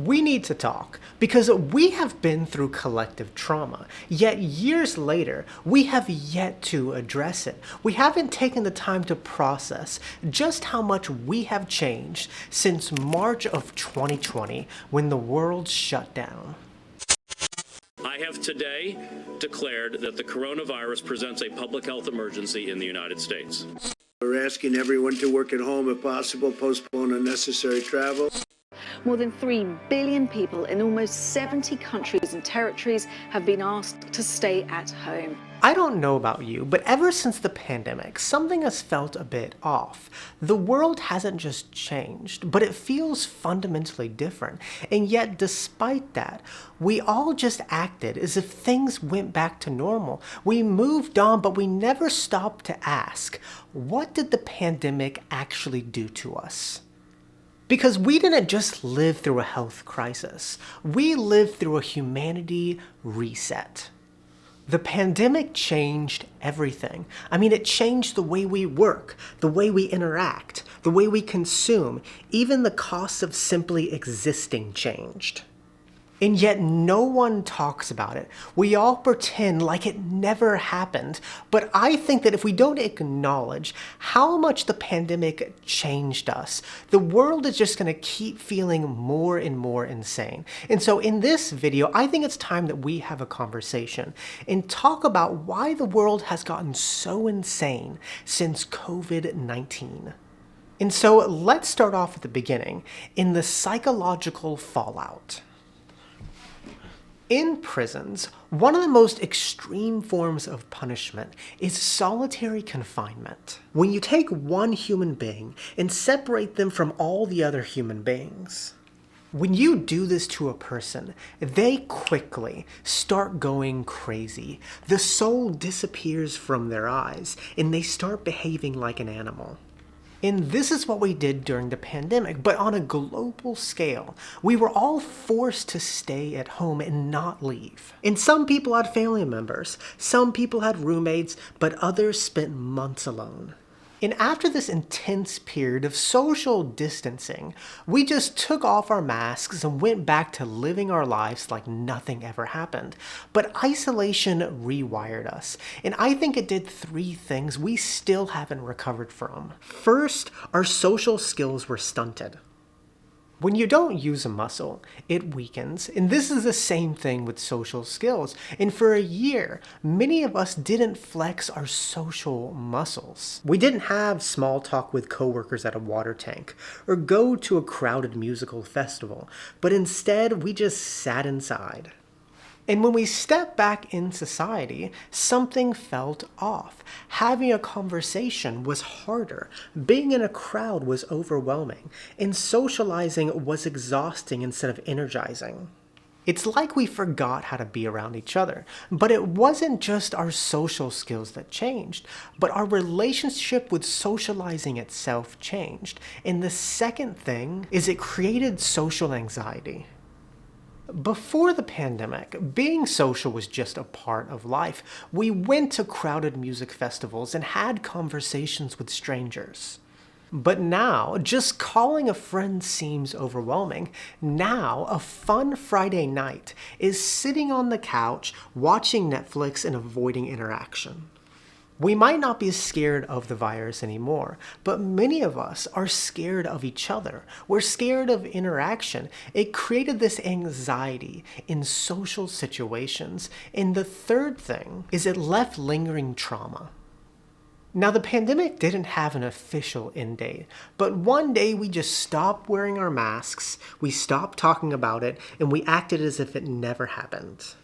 We need to talk because we have been through collective trauma, yet years later, we have yet to address it. We haven't taken the time to process just how much we have changed since March of 2020 when the world shut down. I have today declared that the coronavirus presents a public health emergency in the United States. We're asking everyone to work at home if possible, postpone unnecessary travel. More than 3 billion people in almost 70 countries and territories have been asked to stay at home. I don't know about you, but ever since the pandemic, something has felt a bit off. The world hasn't just changed, but it feels fundamentally different. And yet, despite that, we all just acted as if things went back to normal. We moved on, but we never stopped to ask, what did the pandemic actually do to us? Because we didn't just live through a health crisis, we lived through a humanity reset. The pandemic changed everything. It changed the way we work, the way we interact, the way we consume, even the cost of simply existing changed. And yet no one talks about it. We all pretend like it never happened. But I think that if we don't acknowledge how much the pandemic changed us, the world is just going to keep feeling more and more insane. And so in this video, I think it's time that we have a conversation and talk about why the world has gotten so insane since COVID-19. And so let's start off at the beginning, in the psychological fallout. In prisons, one of the most extreme forms of punishment is solitary confinement. When you take one human being and separate them from all the other human beings. When you do this to a person, they quickly start going crazy. The soul disappears from their eyes and they start behaving like an animal. And this is what we did during the pandemic, but on a global scale. We were all forced to stay at home and not leave. And some people had family members, some people had roommates, but others spent months alone. And after this intense period of social distancing, we just took off our masks and went back to living our lives like nothing ever happened. But isolation rewired us, and I think it did 3 things we still haven't recovered from. First, our social skills were stunted. When you don't use a muscle, it weakens, and this is the same thing with social skills. And for a year, many of us didn't flex our social muscles. We didn't have small talk with coworkers at a water tank, or go to a crowded musical festival, but instead we just sat inside. And when we stepped back in society, something felt off. Having a conversation was harder. Being in a crowd was overwhelming. And socializing was exhausting instead of energizing. It's like we forgot how to be around each other. But it wasn't just our social skills that changed, but our relationship with socializing itself changed. And the second thing is it created social anxiety. Before the pandemic, being social was just a part of life. We went to crowded music festivals and had conversations with strangers. But now, just calling a friend seems overwhelming. Now, a fun Friday night is sitting on the couch, watching Netflix and avoiding interaction. We might not be scared of the virus anymore, but many of us are scared of each other. We're scared of interaction. It created this anxiety in social situations. And the third thing is it left lingering trauma. Now, the pandemic didn't have an official end date, but one day we just stopped wearing our masks, we stopped talking about it, and we acted as if it never happened.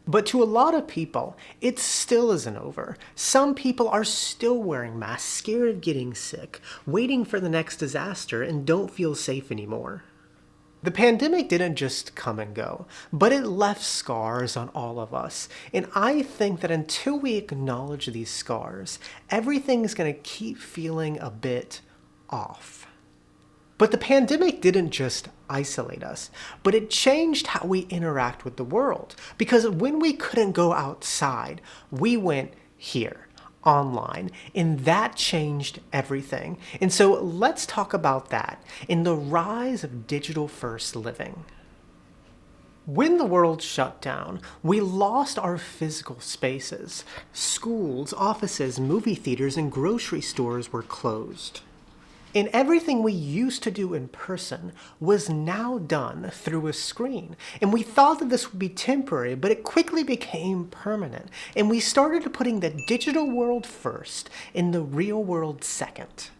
But to a lot of people, it still isn't over. Some people are still wearing masks, scared of getting sick, waiting for the next disaster, and don't feel safe anymore. The pandemic didn't just come and go, but it left scars on all of us. And I think that until we acknowledge these scars, everything's going to keep feeling a bit off. But the pandemic didn't just isolate us, but it changed how we interact with the world. Because when we couldn't go outside, we went here, online, and that changed everything. And so let's talk about that in the rise of digital first living. When the world shut down, we lost our physical spaces. Schools, offices, movie theaters, and grocery stores were closed. And everything we used to do in person was now done through a screen. And we thought that this would be temporary, but it quickly became permanent. And we started putting the digital world first and the real world second.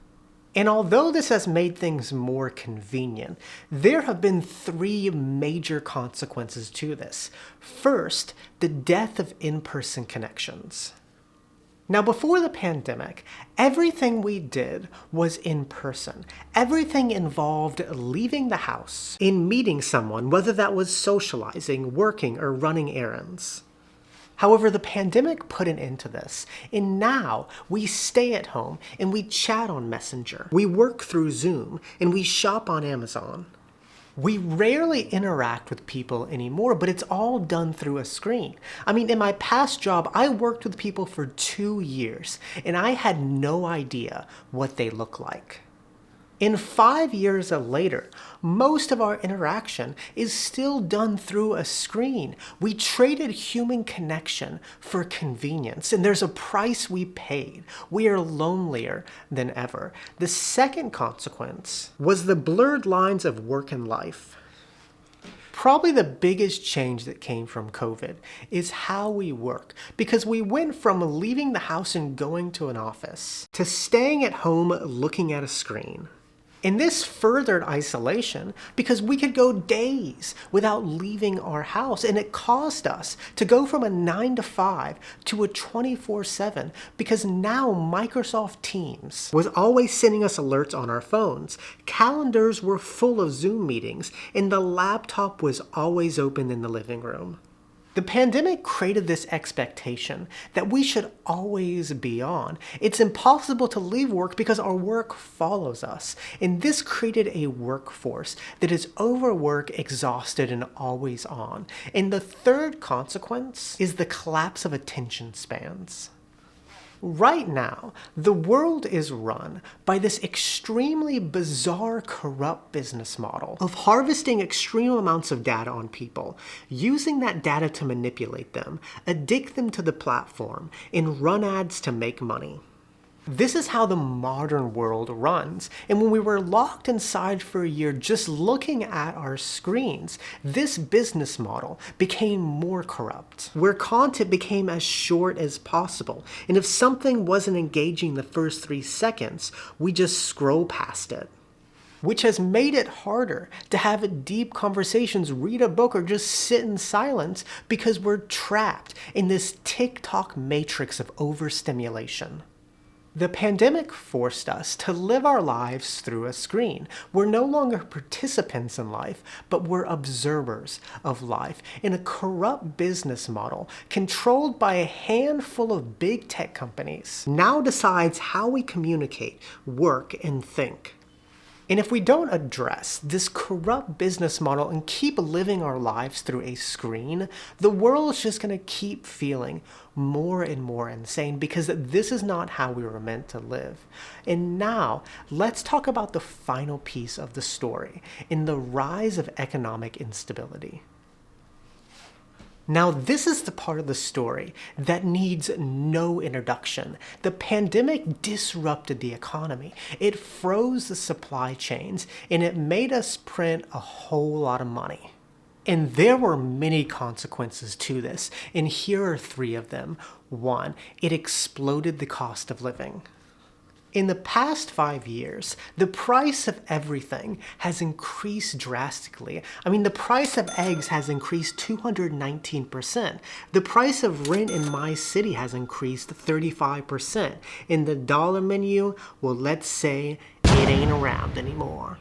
And although this has made things more convenient, there have been three major consequences to this. First, the death of in-person connections. Now, before the pandemic, everything we did was in person. Everything involved leaving the house and meeting someone, whether that was socializing, working, or running errands. However, the pandemic put an end to this, and now we stay at home and we chat on Messenger. We work through Zoom and we shop on Amazon. We rarely interact with people anymore, but it's all done through a screen. I mean, in my past job, I worked with people for 2 years, and I had no idea what they look like. And 5 years later, most of our interaction is still done through a screen. We traded human connection for convenience, and there's a price we paid. We are lonelier than ever. The second consequence was the blurred lines of work and life. Probably the biggest change that came from COVID is how we work, because we went from leaving the house and going to an office to staying at home looking at a screen. And this furthered isolation because we could go days without leaving our house, and it caused us to go from a 9 to 5 to a 24/7 because now Microsoft Teams was always sending us alerts on our phones. Calendars were full of Zoom meetings, and the laptop was always open in the living room. The pandemic created this expectation that we should always be on. It's impossible to leave work because our work follows us. And this created a workforce that is overworked, exhausted, and always on. And the third consequence is the collapse of attention spans. Right now, the world is run by this extremely bizarre, corrupt business model of harvesting extreme amounts of data on people, using that data to manipulate them, addict them to the platform, and run ads to make money. This is how the modern world runs, and when we were locked inside for a year just looking at our screens, this business model became more corrupt, where content became as short as possible, and if something wasn't engaging the first 3 seconds, we just scroll past it. Which has made it harder to have deep conversations, read a book, or just sit in silence because we're trapped in this TikTok matrix of overstimulation. The pandemic forced us to live our lives through a screen. We're no longer participants in life, but we're observers of life in a corrupt business model controlled by a handful of big tech companies. Now decides how we communicate, work, and think. And if we don't address this corrupt business model and keep living our lives through a screen, the world is just going to keep feeling more and more insane because this is not how we were meant to live. And now, let's talk about the final piece of the story in the rise of economic instability. Now, this is the part of the story that needs no introduction. The pandemic disrupted the economy. It froze the supply chains, and it made us print a whole lot of money. And there were many consequences to this, and here are 3 of them. 1, it exploded the cost of living. In the past 5 years, the price of everything has increased drastically. I mean, the price of eggs has increased 219%. The price of rent in my city has increased 35%. And the dollar menu, well, let's say it ain't around anymore.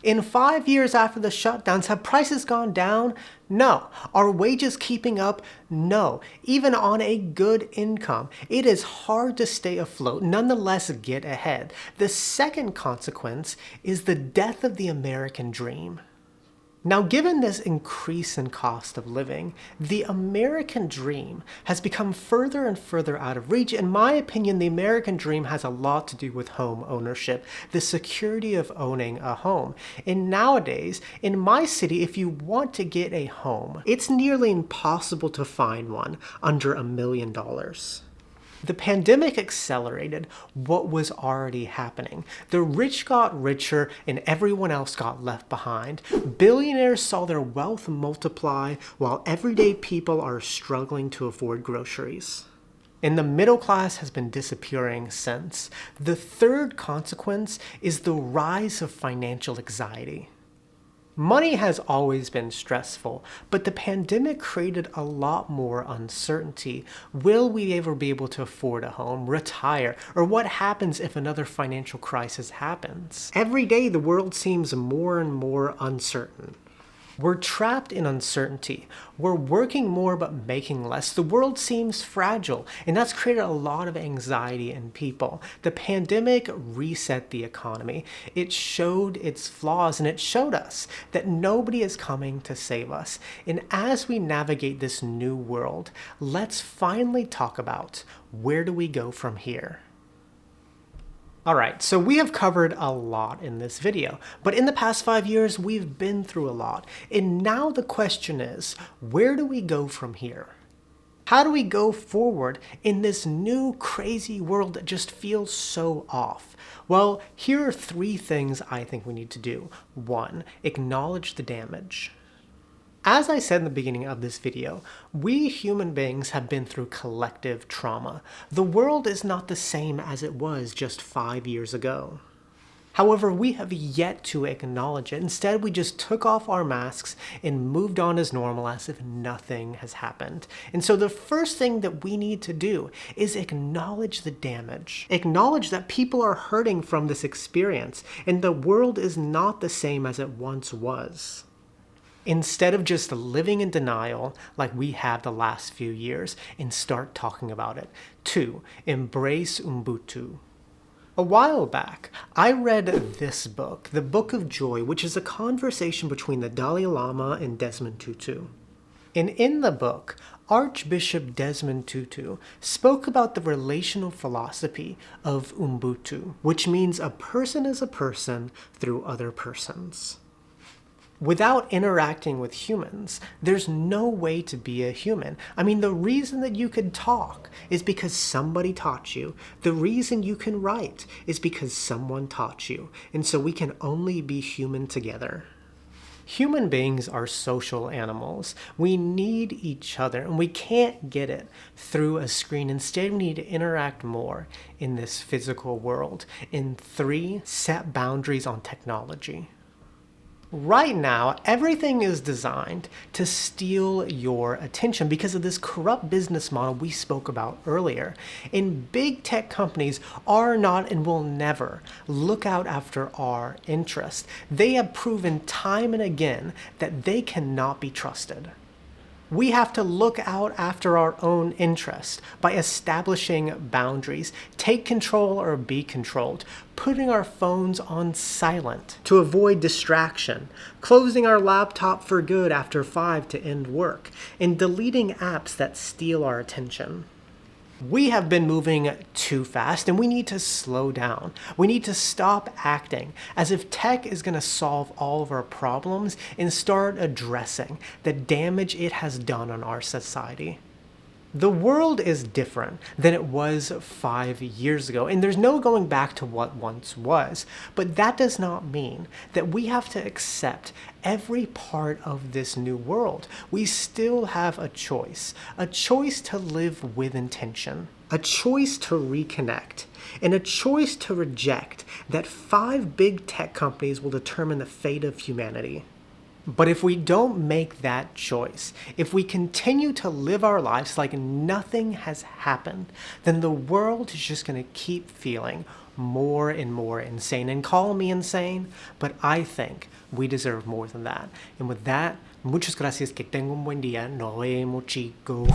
In 5 years after the shutdowns, have prices gone down? No. Are wages keeping up? No. Even on a good income, it is hard to stay afloat, nonetheless get ahead. The second consequence is the death of the American dream. Now, given this increase in cost of living, the American dream has become further and further out of reach. In my opinion, the American dream has a lot to do with home ownership, the security of owning a home. And nowadays, in my city, if you want to get a home, it's nearly impossible to find one under $1 million. The pandemic accelerated what was already happening. The rich got richer and everyone else got left behind. Billionaires saw their wealth multiply while everyday people are struggling to afford groceries. And the middle class has been disappearing since. The third consequence is the rise of financial anxiety. Money has always been stressful, but the pandemic created a lot more uncertainty. Will we ever be able to afford a home, retire, or what happens if another financial crisis happens? Every day the world seems more and more uncertain. We're trapped in uncertainty. We're working more but making less. The world seems fragile, and that's created a lot of anxiety in people. The pandemic reset the economy. It showed its flaws, and it showed us that nobody is coming to save us. And as we navigate this new world, let's finally talk about where do we go from here. Alright, so we have covered a lot in this video, but in the past 5 years, we've been through a lot. And now the question is, where do we go from here? How do we go forward in this new crazy world that just feels so off? Well, here are 3 things I think we need to do. 1, acknowledge the damage. As I said in the beginning of this video, we human beings have been through collective trauma. The world is not the same as it was just 5 years ago. However, we have yet to acknowledge it. Instead, we just took off our masks and moved on as normal as if nothing has happened. And so the first thing that we need to do is acknowledge the damage. Acknowledge that people are hurting from this experience and the world is not the same as it once was. Instead of just living in denial like we have the last few years, and start talking about it. 2, embrace Ubuntu. A while back, I read this book, The Book of Joy, which is a conversation between the Dalai Lama and Desmond Tutu. And in the book, Archbishop Desmond Tutu spoke about the relational philosophy of Ubuntu, which means a person is a person through other persons. Without interacting with humans, there's no way to be a human. I mean, the reason that you can talk is because somebody taught you. The reason you can write is because someone taught you. And so we can only be human together. Human beings are social animals. We need each other, and we can't get it through a screen. Instead, we need to interact more in this physical world. And 3, set boundaries on technology. Right now, everything is designed to steal your attention because of this corrupt business model we spoke about earlier. And big tech companies are not and will never look out after our interests. They have proven time and again that they cannot be trusted. We have to look out after our own interest by establishing boundaries, take control or be controlled, putting our phones on silent to avoid distraction, closing our laptop for good after 5 to end work, and deleting apps that steal our attention. We have been moving too fast and we need to slow down. We need to stop acting as if tech is going to solve all of our problems and start addressing the damage it has done on our society. The world is different than it was 5 years ago, and there's no going back to what once was. But that does not mean that we have to accept every part of this new world. We still have a choice to live with intention, a choice to reconnect, and a choice to reject that 5 big tech companies will determine the fate of humanity. But if we don't make that choice, if we continue to live our lives like nothing has happened, then the world is just going to keep feeling more and more insane. And call me insane, but I think we deserve more than that. And with that, muchas gracias, que tengan un buen día. Nos vemos, chicos.